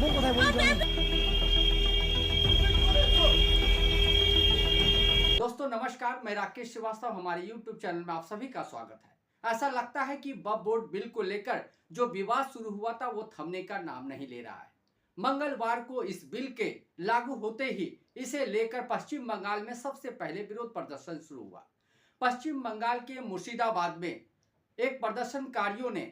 বাবু কোথায় বলুন? दोस्तों नमस्कार, मैं राकेश श्रीवास्तव हमारे YouTube चैनल में आप सभी का स्वागत है। ऐसा लगता है कि वक्फ बोर्ड बिल को लेकर जो विवाद शुरू हुआ था वो थमने का नाम नहीं ले रहा है। मंगलवार को इस बिल के लागू होते ही इसे लेकर पश्चिम बंगाल में सबसे पहले विरोध प्रदर्शन शुरू हुआ। पश्चिम बंगाल के मुर्शिदाबाद में एक प्रदर्शनकारियों ने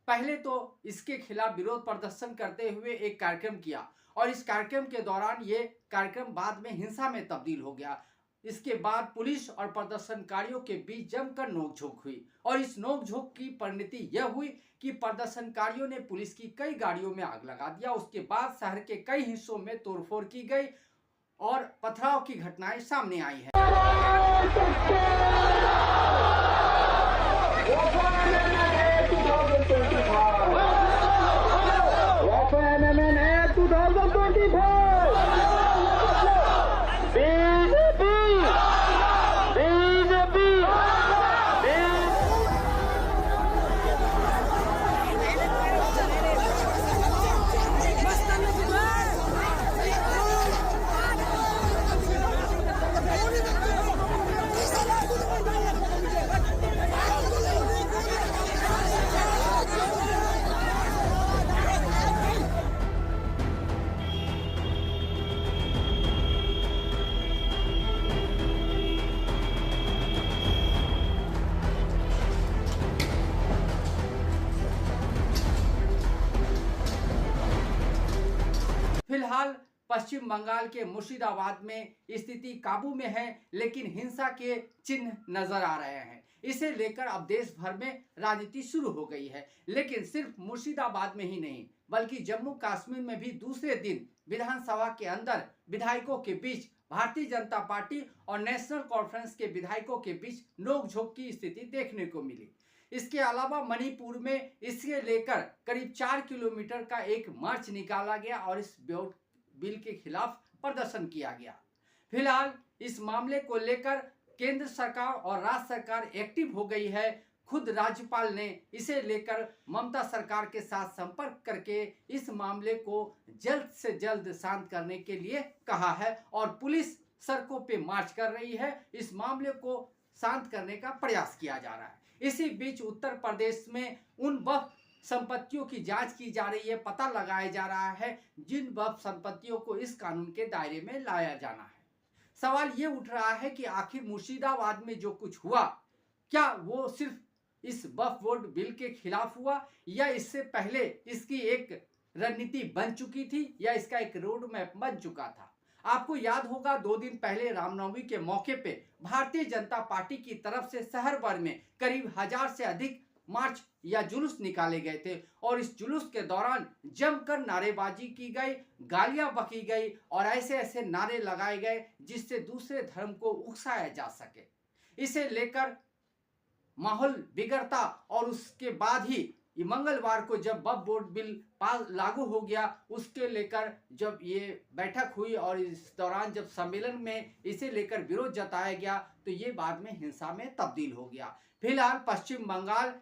पहले तो इसके खिलाफ विरोध प्रदर्शन करते हुए एक कार्यक्रम किया और इस कार्यक्रम के दौरान ये कार्यक्रम बाद में हिंसा में तब्दील हो गया। इसके बाद पुलिस और प्रदर्शनकारियों के बीच जमकर नोकझोंक हुई और इस नोकझोंक की परिणति यह हुई कि प्रदर्शनकारियों ने पुलिस की कई गाड़ियों में आग लगा दिया। उसके बाद शहर के कई हिस्सों में तोड़फोड़ की गई और पथराव की घटनाएं सामने आई है। फिलहाल पश्चिम बंगाल के मुर्शिदाबाद में स्थिति काबू में है, लेकिन हिंसा के चिन्ह नजर आ रहे हैं। इसे लेकर अब देश भर में राजनीति शुरू हो गई है, लेकिन सिर्फ मुर्शिदाबाद में ही नहीं बल्कि जम्मू कश्मीर में भी दूसरे दिन विधानसभा के अंदर विधायकों के बीच भारतीय जनता पार्टी और नेशनल कॉन्फ्रेंस के विधायकों के बीच नोकझोंक की स्थिति देखने को मिली। इसके अलावा मणिपुर में इसके लेकर करीब 4 किलोमीटर का एक मार्च निकाला गया और इस बिल के खिलाफ प्रदर्शन किया गया। फिलहाल इस मामले को लेकर केंद्र सरकार और राज्य सरकार एक्टिव हो गई है। खुद राज्यपाल ने इसे लेकर ममता सरकार के साथ संपर्क करके इस मामले को जल्द से जल्द शांत करने के लिए कहा है और पुलिस सड़कों पे मार्च कर रही है। इस मामले को शांत करने का प्रयास किया जा रहा है। इसी बीच उत्तर प्रदेश में उन वक्फ संपत्तियों की जांच की जा रही है, पता लगाया जा रहा है जिन वक्फ संपत्तियों को इस कानून के दायरे में लाया जाना है। सवाल ये उठ रहा है कि आखिर मुर्शिदाबाद में जो कुछ हुआ क्या वो सिर्फ इस वक्फ बोर्ड बिल के खिलाफ हुआ या इससे पहले इसकी एक रणनीति बन चुकी थी या इसका एक रोड मैप बन चुका था। आपको याद होगा 2 दिन पहले रामनवमी के मौके पे भारतीय जनता पार्टी की तरफ से शहर भर में करीब 1000 से अधिक मार्च या जुलूस निकाले गए थे और इस जुलूस के दौरान जमकर नारेबाजी की गई, गालियां बकी गई और ऐसे ऐसे नारे लगाए गए जिससे दूसरे धर्म को उकसाया जा सके। इसे लेकर माहौल बिगड़ता और उसके बाद ही ये मंगलवार को जब वक्फ बोर्ड बिल लागू हो गया उसके लेकर जब ये बैठक हुई और इस दौरान जब सम्मेलन में इसे लेकर विरोध जताया गया तो ये बाद में हिंसा में तब्दील हो गया। फिलहाल पश्चिम बंगाल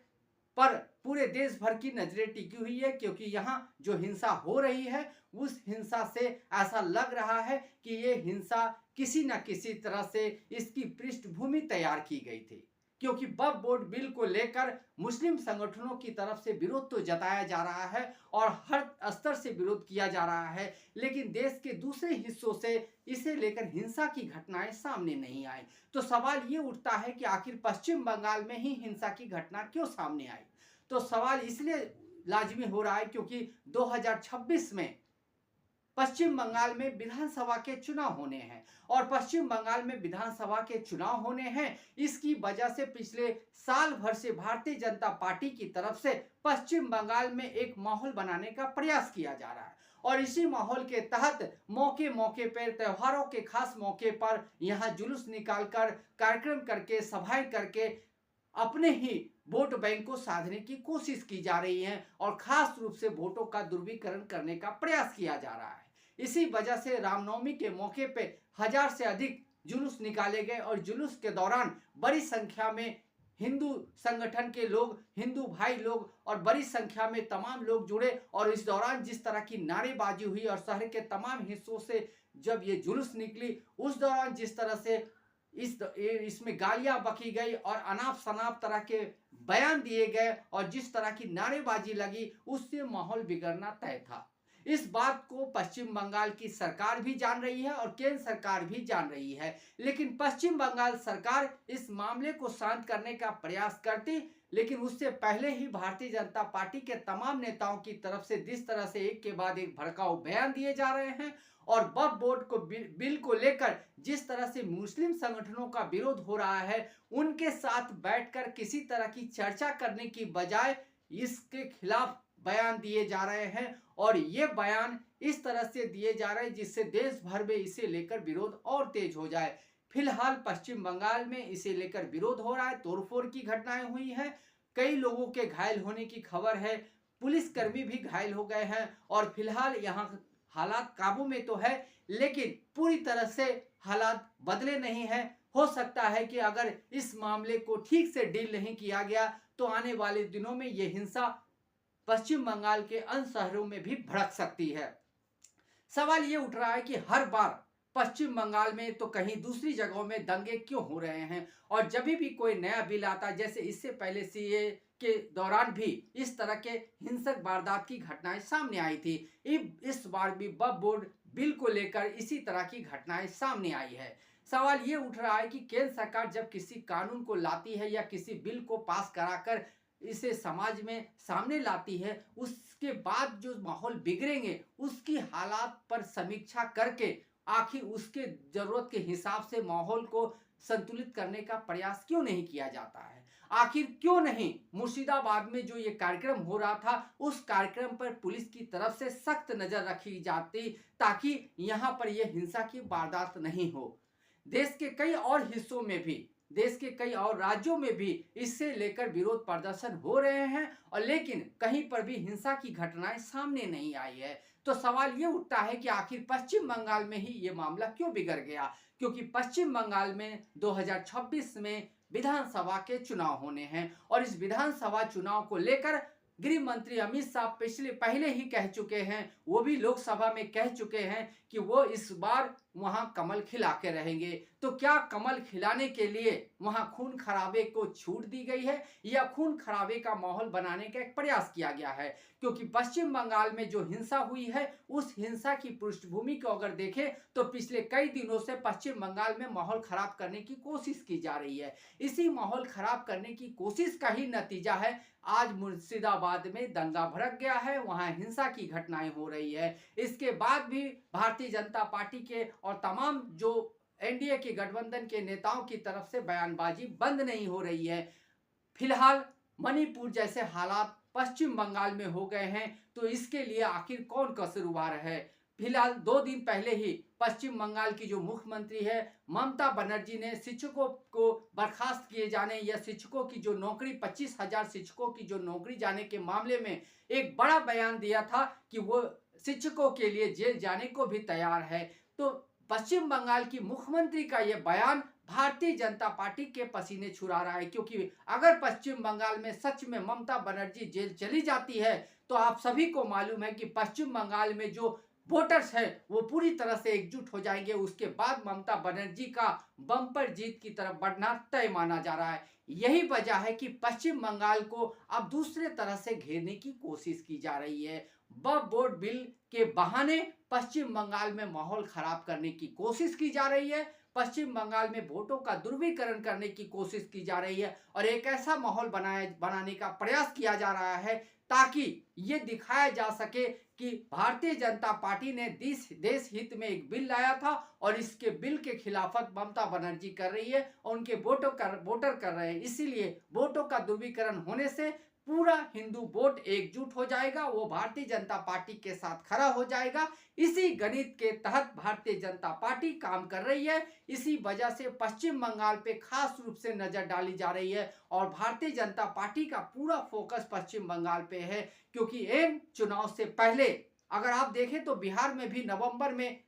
पर पूरे देश भर की नजरें टिकी हुई है क्योंकि यहाँ जो हिंसा हो रही है उस हिंसा से ऐसा लग रहा है कि ये हिंसा किसी न किसी तरह से इसकी पृष्ठभूमि तैयार की गई थी, क्योंकि वक्फ बोर्ड बिल को लेकर मुस्लिम संगठनों की तरफ से विरोध तो जताया जा रहा है और हर स्तर से विरोध किया जा रहा है, लेकिन देश के दूसरे हिस्सों से इसे लेकर हिंसा की घटनाएं सामने नहीं आई। तो सवाल ये उठता है कि आखिर पश्चिम बंगाल में ही हिंसा की घटना क्यों सामने आई। तो सवाल इसलिए लाजमी हो रहा है क्योंकि 2026 में पश्चिम बंगाल में विधानसभा के चुनाव होने हैं और पश्चिम बंगाल में विधानसभा के चुनाव होने हैं। इसकी वजह से पिछले साल भर से भारतीय जनता पार्टी की तरफ से पश्चिम बंगाल में एक माहौल बनाने का प्रयास किया जा रहा है और इसी माहौल के तहत मौके मौके पर त्योहारों के खास मौके पर यहाँ जुलूस निकालकर कार्यक्रम करके सभाएं करके अपने ही वोट बैंक को साधने की कोशिश की जा रही है और खास रूप से वोटों का दुर्विकरण करने का प्रयास किया जा रहा है। इसी वजह से रामनवमी के मौके पे 1000 से अधिक जुलूस निकाले गए और जुलूस के दौरान बड़ी संख्या में हिंदू संगठन के लोग, हिंदू भाई लोग और बड़ी संख्या में तमाम लोग जुड़े और इस दौरान जिस तरह की नारेबाजी हुई और शहर के तमाम हिस्सों से जब ये जुलूस निकली, उस दौरान जिस तरह से इसमें गालियां बकी गई और अनाप शनाप तरह के बयान दिए गए और जिस तरह की नारेबाजी लगी, उससे माहौल बिगड़ना तय था। इस बात को पश्चिम बंगाल की सरकार भी जान रही है और केंद्र सरकार भी जान रही है, लेकिन पश्चिम बंगाल सरकार इस मामले को शांत करने का प्रयास करती, लेकिन उससे पहले ही भारतीय जनता पार्टी के तमाम नेताओं की तरफ से जिस तरह से एक के बाद एक भड़काऊ बयान दिए जा रहे हैं और वक्फ बोर्ड को बिल को लेकर जिस तरह से मुस्लिम संगठनों का विरोध हो रहा है, उनके साथ बैठकर किसी तरह की चर्चा करने की बजाय इसके खिलाफ बयान दिए जा रहे हैं और ये बयान इस तरह से दिए जा रहे हैं जिससे देश भर में इसे लेकर विरोध और तेज हो जाए। फिलहाल पश्चिम बंगाल में इसे लेकर विरोध हो रहा है, तोड़फोड़ की घटनाएं हुई हैं, कई लोगों के घायल होने की खबर है, पुलिसकर्मी भी घायल हो गए हैं और फिलहाल यहाँ हालात काबू में तो है, लेकिन पूरी तरह से हालात बदले नहीं हैं। हो सकता है कि अगर इस मामले को ठीक से डील नहीं किया गया तो आने वाले दिनों में ये हिंसा पश्चिम बंगाल के अन्य शहरों में भी भड़क सकती है। सवाल ये उठ रहा है कि हर बार पश्चिम बंगाल में तो कहीं दूसरी जगहों में दंगे क्यों हो रहे हैं और जब भी कोई नया बिल आता है, जैसे इससे पहले सीए के दौरान भी इस तरह के हिंसक वारदात की घटनाएं सामने आई थी, इस बार भी वक्फ बोर्ड बिल को लेकर इसी तरह की घटनाएं सामने आई है। सवाल ये उठ रहा है कि केंद्र सरकार जब किसी कानून को लाती है या किसी बिल को पास कराकर इसे समाज में सामने लाती है, उसके बाद जो माहौल बिगड़ेंगे उसकी हालात पर समीक्षा करके आखिर उसके जरूरत के हिसाब से माहौल को संतुलित करने का प्रयास क्यों नहीं किया जाता है। आखिर क्यों नहीं मुर्शिदाबाद में जो ये कार्यक्रम हो रहा था उस कार्यक्रम पर पुलिस की तरफ से सख्त नजर रखी जाती ताकि यहाँ पर यह हिंसा की वारदात नहीं हो। देश के कई और हिस्सों में भी, देश के कई और राज्यों में भी इससे लेकर विरोध प्रदर्शन हो रहे हैं और लेकिन कहीं पर भी हिंसा की घटनाएं सामने नहीं आई है। तो सवाल ये उठता है कि आखिर पश्चिम बंगाल में ही ये मामला क्यों बिगड़ गया, क्योंकि पश्चिम बंगाल में 2026 में विधानसभा के चुनाव होने हैं और इस विधानसभा चुनाव को लेकर गृह मंत्री अमित शाह पहले ही कह चुके हैं, वो भी लोकसभा में कह चुके हैं कि वो इस बार वहां कमल खिला के रहेंगे। तो क्या कमल खिलाने के लिए वहां खून खराबे को छूट दी गई है या खून खराबे का माहौल बनाने का एक प्रयास किया गया है? क्योंकि पश्चिम बंगाल में जो हिंसा हुई है उस हिंसा की पृष्ठभूमि को अगर देखें तो पिछले कई दिनों से पश्चिम बंगाल में माहौल खराब करने की कोशिश की जा रही है। इसी माहौल खराब करने की कोशिश का ही नतीजा है आज मुर्शिदाबाद में दंगा भड़क गया है, वहां हिंसा की घटनाएं हो रही है। इसके बाद भी भारतीय जनता पार्टी के और तमाम जो एनडीए के गठबंधन के नेताओं की तरफ से बयानबाजी बंद नहीं हो रही है। फिलहाल मणिपुर जैसे हालात पश्चिम बंगाल में हो गए हैं, तो इसके लिए आखिर कौन कसूरवार है? फिलहाल 2 दिन पहले ही पश्चिम बंगाल की जो मुख्यमंत्री है ममता बनर्जी ने शिक्षकों को बर्खास्त किए जाने या शिक्षकों की जो नौकरी 25,000 शिक्षकों की जो नौकरी जाने के मामले में एक बड़ा बयान दिया था कि वो शिक्षकों के लिए जेल जाने को भी तैयार है। तो पश्चिम बंगाल की मुख्यमंत्री का यह बयान भारतीय जनता पार्टी के पसीने छुड़ा रहा है, क्योंकि अगर पश्चिम बंगाल में सच में ममता बनर्जी जेल चली जाती है तो आप सभी को मालूम है कि पश्चिम बंगाल में जो वोटर्स है वो पूरी तरह से एकजुट हो जाएंगे। उसके बाद ममता बनर्जी का बम्पर जीत की तरफ बढ़ना तय माना जा रहा है। यही वजह है कि पश्चिम बंगाल को अब दूसरे तरह से घेरने की कोशिश की जा रही है। वक्फ बोर्ड बिल के बहाने पश्चिम बंगाल में माहौल खराब करने की कोशिश की जा रही है, पश्चिम बंगाल में वोटों का ध्रुवीकरण करने की कोशिश की जा रही है और एक ऐसा माहौल बनाने का प्रयास किया जा रहा है ताकि ये दिखाया जा सके कि भारतीय जनता पार्टी ने देश हित में एक बिल लाया था और इसके बिल के खिलाफत ममता बनर्जी कर रही है और उनके वोटर कर रहे हैं। इसीलिए वोटों का ध्रुवीकरण होने से पूरा हिंदू वोट एकजुट हो जाएगा, वो भारतीय जनता पार्टी के साथ खड़ा हो जाएगा। इसी गणित के तहत भारतीय जनता पार्टी काम कर रही है। इसी वजह से पश्चिम बंगाल पे खास रूप से नजर डाली जा रही है और भारतीय जनता पार्टी का पूरा फोकस पश्चिम बंगाल पे है, क्योंकि इन चुनाव से पहले अगर आप देखें तो बिहार में भी नवंबर में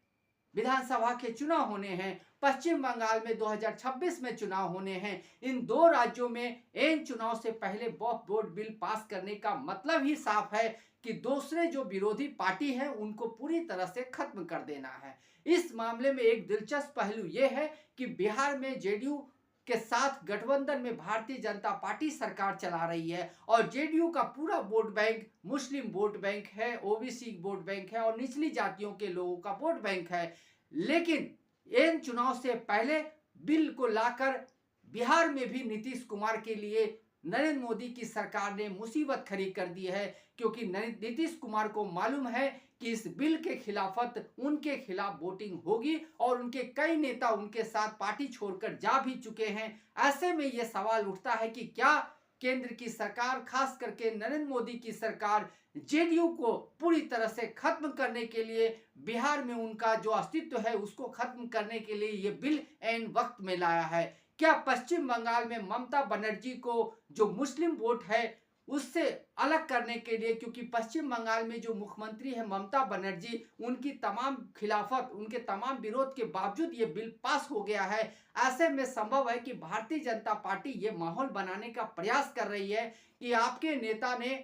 विधानसभा के चुनाव होने हैं, पश्चिम बंगाल में 2026 में चुनाव होने हैं। इन दो राज्यों में इन चुनाव से पहले वक्फ बोर्ड बिल पास करने का मतलब ही साफ है कि दूसरे जो विरोधी पार्टी है उनको पूरी तरह से खत्म कर देना है। इस मामले में एक दिलचस्प पहलू यह है कि बिहार में जेडीयू के साथ गठबंधन में भारतीय जनता पार्टी सरकार चला रही है और जेडीयू का पूरा वोट बैंक मुस्लिम वोट बैंक है, ओबीसी वोट बैंक है और निचली जातियों के लोगों का वोट बैंक है। लेकिन इन चुनाव से पहले बिल को लाकर बिहार में भी नीतीश कुमार के लिए नरेंद्र मोदी की सरकार ने मुसीबत खड़ी कर दी है, क्योंकि नीतीश कुमार को मालूम है कि इस बिल के खिलाफत उनके खिलाफ वोटिंग होगी और उनके कई नेता उनके साथ पार्टी छोड़कर जा भी चुके हैं। ऐसे में यह सवाल उठता है कि क्या केंद्र की सरकार, खास करके नरेंद्र मोदी की सरकार, जेडीयू को पूरी तरह से खत्म करने के लिए, बिहार में उनका जो अस्तित्व है उसको खत्म करने के लिए ये बिल ऐन वक्त में लाया है। क्या पश्चिम बंगाल में ममता बनर्जी को जो मुस्लिम वोट है उससे अलग करने के लिए, क्योंकि पश्चिम बंगाल में जो मुख्यमंत्री है ममता बनर्जी, उनकी तमाम खिलाफत, उनके तमाम विरोध के बावजूद ये बिल पास हो गया है। ऐसे में संभव है कि भारतीय जनता पार्टी ये माहौल बनाने का प्रयास कर रही है कि आपके नेता ने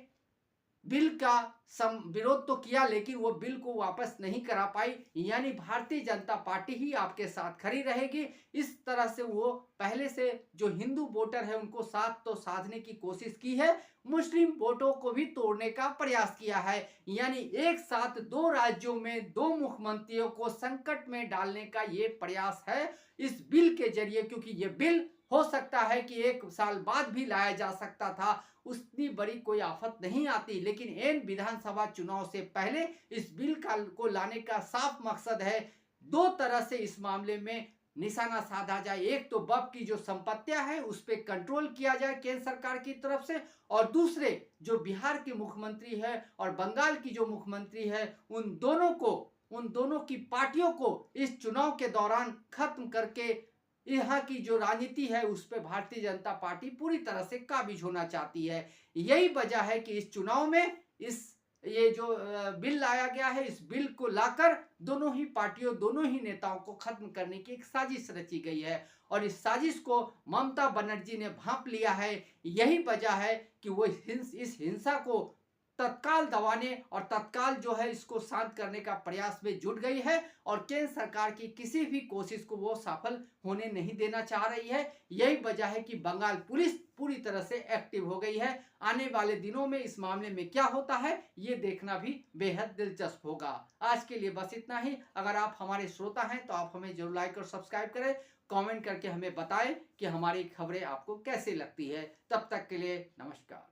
बिल का विरोध तो किया लेकिन वो बिल को वापस नहीं करा पाई, यानी भारतीय जनता पार्टी ही आपके साथ खड़ी रहेगी। इस तरह से वो पहले से जो हिंदू वोटर है उनको साथ तो साधने की कोशिश की है, मुस्लिम वोटों को भी तोड़ने का प्रयास किया है, यानी एक साथ दो राज्यों में दो मुख्यमंत्रियों को संकट में डालने का ये प्रयास है इस बिल के जरिए। क्योंकि ये बिल हो सकता है कि 1 साल बाद भी लाया जा सकता था, उतनी बड़ी कोई आफत नहीं आती, लेकिन इन विधानसभा चुनाव से पहले इस बिल को लाने का साफ मकसद है दो तरह से इस मामले में निशाना साधा जाए। एक तो वक्फ की जो संपत्तियां है उस पर कंट्रोल किया जाए केंद्र सरकार की तरफ से, और दूसरे जो बिहार के मुख्यमंत्री है और बंगाल की जो मुख्यमंत्री है उन दोनों की पार्टियों को इस चुनाव के दौरान खत्म करके यहाँ की जो राजनीति है उस पर भारतीय जनता पार्टी पूरी तरह से काबिज होना चाहती है। यही वजह है कि इस चुनाव में ये जो बिल लाया गया है, इस बिल को लाकर दोनों ही पार्टियों, दोनों ही नेताओं को खत्म करने की एक साजिश रची गई है और इस साजिश को ममता बनर्जी ने भांप लिया है। यही वजह है कि वो इस हिंसा को तत्काल दबाने और तत्काल जो है इसको शांत करने का प्रयास में जुट गई है और केंद्र सरकार की किसी भी कोशिश को वो सफल होने नहीं देना चाह रही है। यही वजह है कि बंगाल पुलिस पूरी तरह से एक्टिव हो गई है। आने वाले दिनों में इस मामले में क्या होता है ये देखना भी बेहद दिलचस्प होगा। आज के लिए बस इतना ही। अगर आप हमारे श्रोता हैं तो आप हमें जरूर लाइक और सब्सक्राइब करें, कमेंट करके हमें बताएं कि हमारी खबरें आपको कैसे लगती है। तब तक के लिए नमस्कार।